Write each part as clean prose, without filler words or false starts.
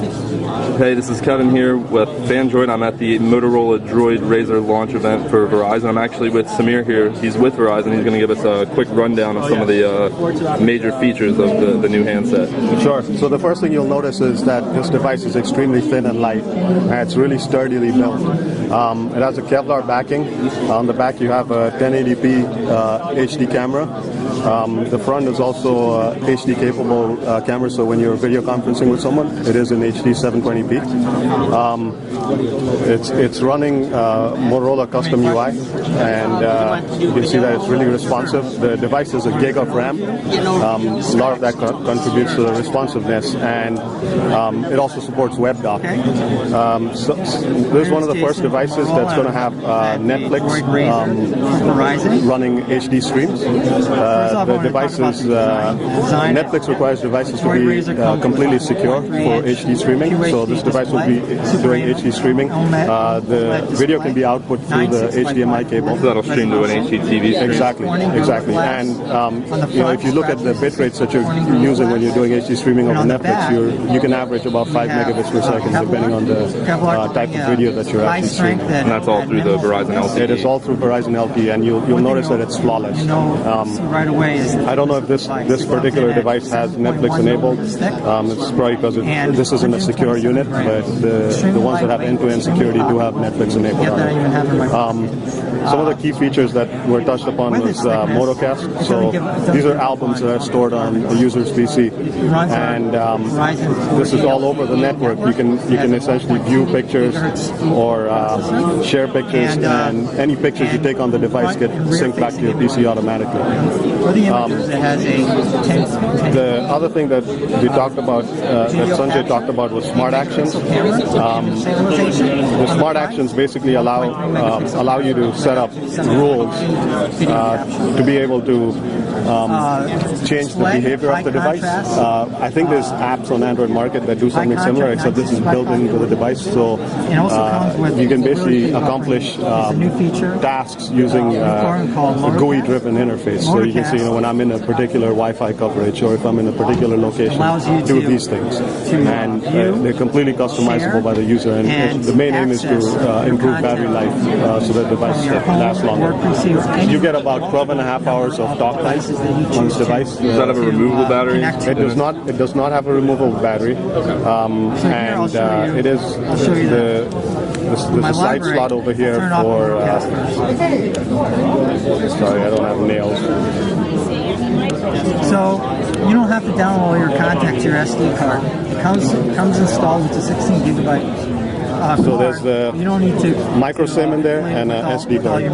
Hey, this is Kevin here with FanDroid. I'm at the Motorola Droid Razr launch event for Verizon. I'm actually with Samir here. He's with Verizon. He's going to give us a quick rundown of some of the major features of the new handset. Sure. So the first thing you'll notice is that this device is extremely thin and light, and it's really sturdily built. It has a Kevlar backing. On the back you have a 1080p HD camera. The front is also HD capable camera, so when you're video conferencing with someone, it is in HD 720p. It's running Motorola custom UI, and you can see that it's really responsive. The device is a gig of RAM. A lot of that contributes to the responsiveness, and it also supports WebDock. So this is one of the first devices that's going to have Netflix running HD streams. The devices, Netflix requires devices to be completely secure for HD streaming, so this device will be doing HD streaming. The video can be output through the HDMI cable. So that'll stream to an HDTV stream. Exactly. And you know, if you look at the bit rates that you're using when you're doing HD streaming over Netflix, you can average about 5 megabits per second, depending on the type of video that you're actually streaming. And that's all through the Verizon LTE. It is all through Verizon LTE, and you'll notice that it's flawless. Right away is I don't know if this particular device has Netflix enabled. It's probably because this isn't a secure unit, but the ones that have end-to-end security do have Netflix enabled on it. Some of the key features that were touched upon was Motocast. So these are albums that are stored on the user's PC, and this is all over the network. You can essentially view pictures or share pictures, and any pictures you take on the device get synced back to your PC automatically. The other thing that we talked about, that Sanjay talked about, was Smart Actions. The Smart Actions basically allow you to set up rules to be able to change the behavior of the device. I think there's apps on Android Market that do something similar, except this is built into the device, so you can basically accomplish tasks using a GUI-driven interface. So you can see, when I'm in a particular Wi-Fi coverage, or if I'm in a particular location, do these things, and they're completely customizable by the user. And the main aim is to improve battery life, so that the device lasts longer. You get about 12.5 hours of talk time on this device. Does that have a removable battery? It does not. It does not have a removable battery, and it is there's a side slot over here for. Sorry, I don't have nails. So you don't have to download all your contacts to your SD card. It comes installed with a 16 gigabyte. So there's the you don't need to micro SIM in there and an SD card.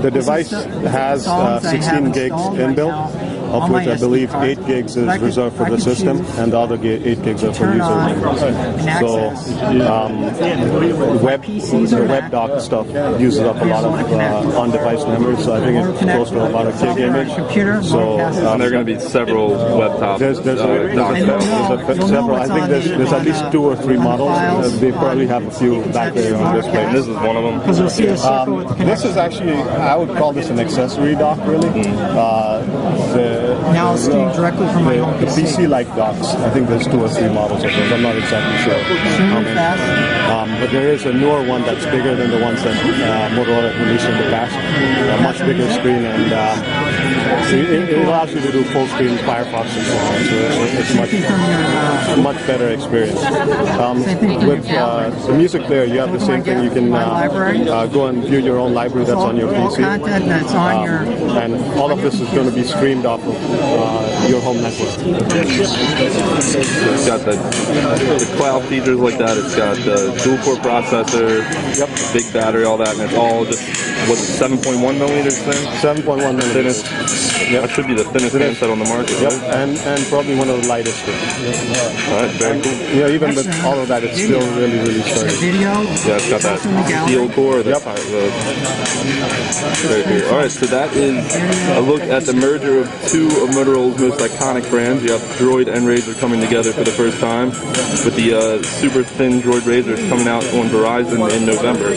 The device has 16 gigs inbuilt, of which I believe 8 gigs is reserved for the system, and the other 8 gigs are for users. So the WebDock stuff uses up a lot of on-device memory, so I think it's close to about a gig image. So there are going to be several web top there's several. I think there's at least 2 or 3 models. They probably have a few back there on display. And this is one of them. This is actually, I would call this an accessory dock, really. Now I'll stream directly from my home The PC-like docks, I think there's 2 or 3 models of those. I'm not exactly sure. But there is a newer one that's bigger than the ones that Motorola released in the past. A much bigger screen, and it allows you to do full screen Firefox and so on. So it's much better experience. With the music player, you have the same thing. You can go and view your own library that's on your PC. And all of this is going to be streamed off of your home network. It's got the cloud features like that. It's got the dual-core processor, big battery, all that, and it's all just, 7.1 millimeters thin? 7.1 millimeters. That should be the thinnest handset on the market. Yep, and probably one of the lightest. Alright, very cool. Even with all of that, it's still really, really sturdy. Yeah, it's got that steel core. Very cool. Alright, so that is a look at the merger of 2 of Motorola's most iconic brands. You have Droid and Razr coming together for the first time, with the super thin Droid Razrs coming out on Verizon in November.